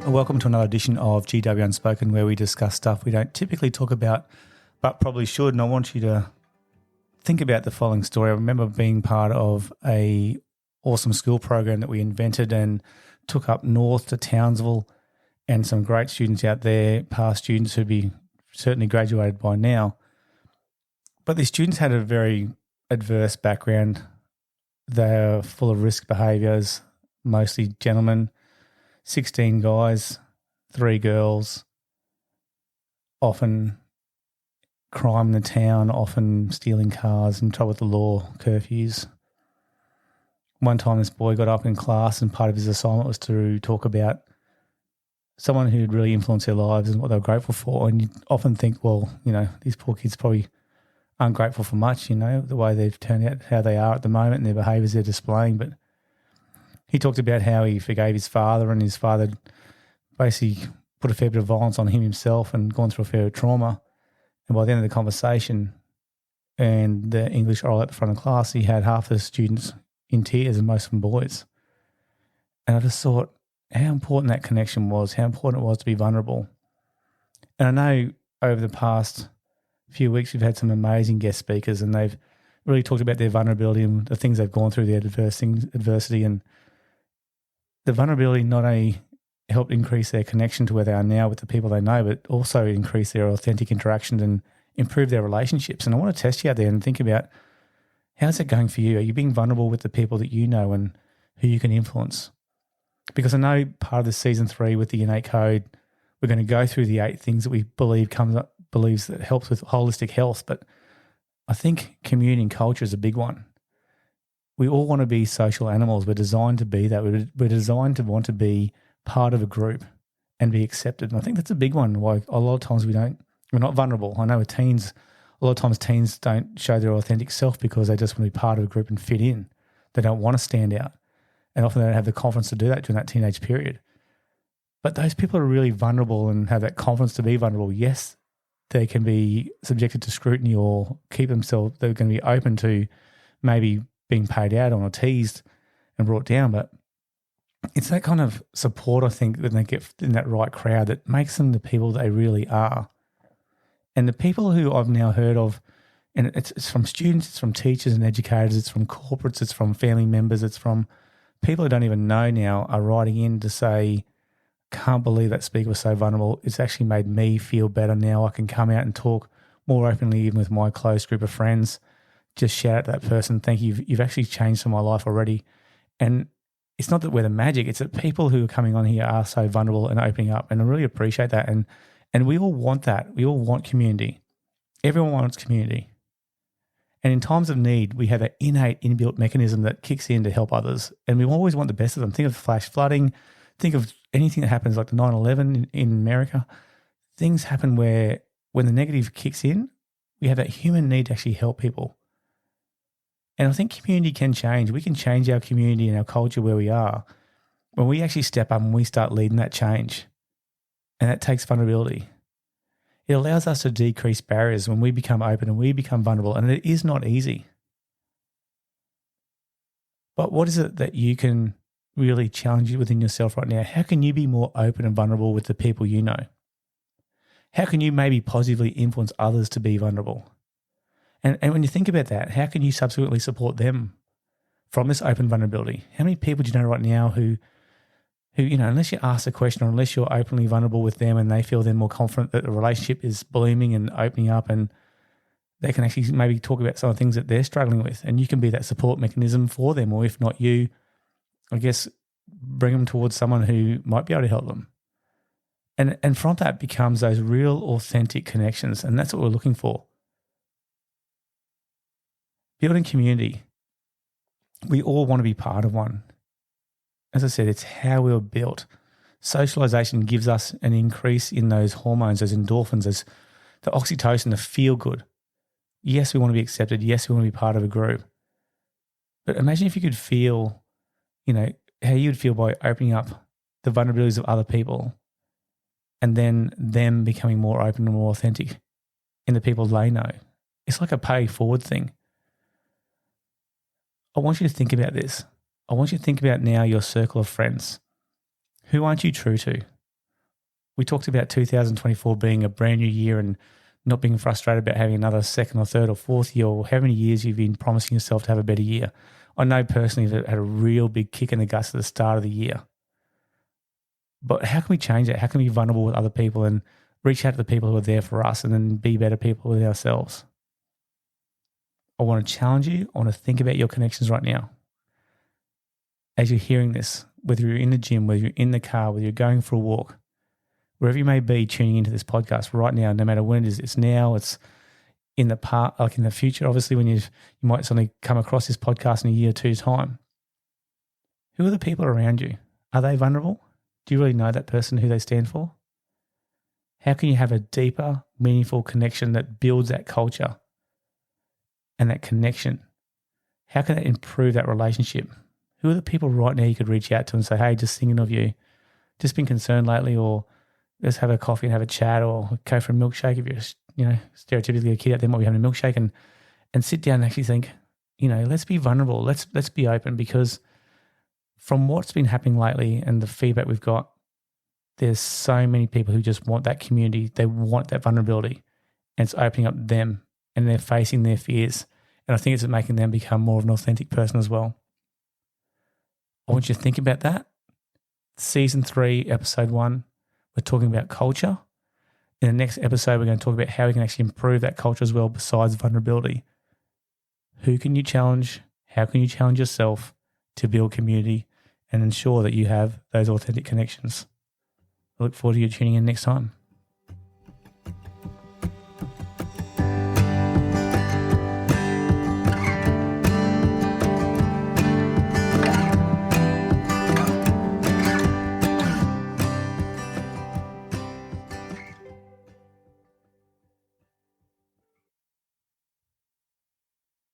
Welcome to another edition of GW Unspoken, where we discuss stuff we don't typically talk about, but probably should. And I want you to think about the following story. I remember being part of a awesome school program that we invented and took up north to Townsville, and some great students out there, past students who'd be certainly graduated by now. But these students had a very adverse background. They're full of risk behaviours, mostly gentlemen. 16 guys, 3 girls, often crime in the town, often stealing cars, in trouble with the law, curfews. One time this boy got up in class and part of his assignment was to talk about someone who'd really influenced their lives and what they were grateful for. And you often think, well, you know, these poor kids probably aren't grateful for much, you know, the way they've turned out, how they are at the moment and their behaviours they're displaying. But he talked about how he forgave his father, and his father basically put a fair bit of violence on him himself and gone through a fair bit of trauma. And by the end of the conversation and the English oral at the front of class, he had half the students in tears and most of them boys. And I just thought how important that connection was, how important it was to be vulnerable. And I know over the past few weeks we've had some amazing guest speakers, and they've really talked about their vulnerability and the things they've gone through, their adversity, and the vulnerability not only helped increase their connection to where they are now with the people they know, but also increase their authentic interactions and improve their relationships. And I want to test you out there and think about, how's it going for you? Are you being vulnerable with the people that you know and who you can influence? Because I know part of the season 3 with the innate code, we're going to go through the 8 things that we believes that helps with holistic health. But I think community and culture is a big one. We all want to be social animals. We're designed to be that. We're designed to want to be part of a group and be accepted. And I think that's a big one. Why a lot of times we're not vulnerable. I know with teens, a lot of times teens don't show their authentic self because they just want to be part of a group and fit in. They don't want to stand out. And often they don't have the confidence to do that during that teenage period. But those people are really vulnerable and have that confidence to be vulnerable. Yes, they can be subjected to scrutiny or keep themselves, they're going to be open to maybe being paid out on or teased and brought down. But it's that kind of support, I think, that they get in that right crowd that makes them the people they really are. And the people who I've now heard of, and it's from students, it's from teachers and educators, it's from corporates, it's from family members, it's from people who don't even know now, are writing in to say, can't believe that speaker was so vulnerable. It's actually made me feel better now. I can come out and talk more openly even with my close group of friends. Just shout out to that person, thank you, you've actually changed some of my life already. And it's not that we're the magic, it's that people who are coming on here are so vulnerable and opening up, and I really appreciate that. And we all want that. We all want community. Everyone wants community. And in times of need, we have an innate inbuilt mechanism that kicks in to help others, and we always want the best of them. Think of flash flooding, think of anything that happens like the 9/11 in America. Things happen where when the negative kicks in, we have that human need to actually help people. And I think community can change. We can change our community and our culture where we are when we actually step up and we start leading that change. And that takes vulnerability. It allows us to decrease barriers when we become open and we become vulnerable. And it is not easy. But what is it that you can really challenge within yourself right now? How can you be more open and vulnerable with the people you know? How can you maybe positively influence others to be vulnerable? And when you think about that, how can you subsequently support them from this open vulnerability? How many people do you know right now who you know, unless you ask the question or unless you're openly vulnerable with them and they feel then more confident that the relationship is blooming and opening up, and they can actually maybe talk about some of the things that they're struggling with, and you can be that support mechanism for them, or if not you, I guess bring them towards someone who might be able to help them. And from that becomes those real authentic connections, and that's what we're looking for. Building community. We all want to be part of one. As I said, it's how we were built. Socialization gives us an increase in those hormones, those endorphins, those, the oxytocin, the feel good. Yes, we want to be accepted. Yes, we want to be part of a group. But imagine if you could feel, you know, how you'd feel by opening up the vulnerabilities of other people and then them becoming more open and more authentic in the people they know. It's like a pay forward thing. I want you to think about this. I want you to think about now your circle of friends. Who aren't you true to? We talked about 2024 being a brand new year and not being frustrated about having another second or third or fourth year, or how many years you've been promising yourself to have a better year. I know personally that had a real big kick in the guts at the start of the year. But how can we change that? How can we be vulnerable with other people and reach out to the people who are there for us and then be better people with ourselves? I want to challenge you. I want to think about your connections right now. As you're hearing this, whether you're in the gym, whether you're in the car, whether you're going for a walk, wherever you may be tuning into this podcast right now, no matter when it is, it's now, it's in the part, like in the future, obviously when you might suddenly come across this podcast in a year or two's time. Who are the people around you? Are they vulnerable? Do you really know that person, who they stand for? How can you have a deeper, meaningful connection that builds that culture and that connection? How can that improve that relationship? Who are the people right now you could reach out to and say, hey, just thinking of you, just been concerned lately, or let's have a coffee and have a chat, or go for a milkshake if you're, stereotypically a kid out there might be having a milkshake, and sit down and actually think, let's be vulnerable. Let's be open, because from what's been happening lately and the feedback we've got, there's so many people who just want that community. They want that vulnerability, and it's opening up them, and they're facing their fears. And I think it's making them become more of an authentic person as well. I want you to think about that. Season 3, episode 1, we're talking about culture. In the next episode, we're going to talk about how we can actually improve that culture as well, besides vulnerability. Who can you challenge? How can you challenge yourself to build community and ensure that you have those authentic connections? I look forward to you tuning in next time.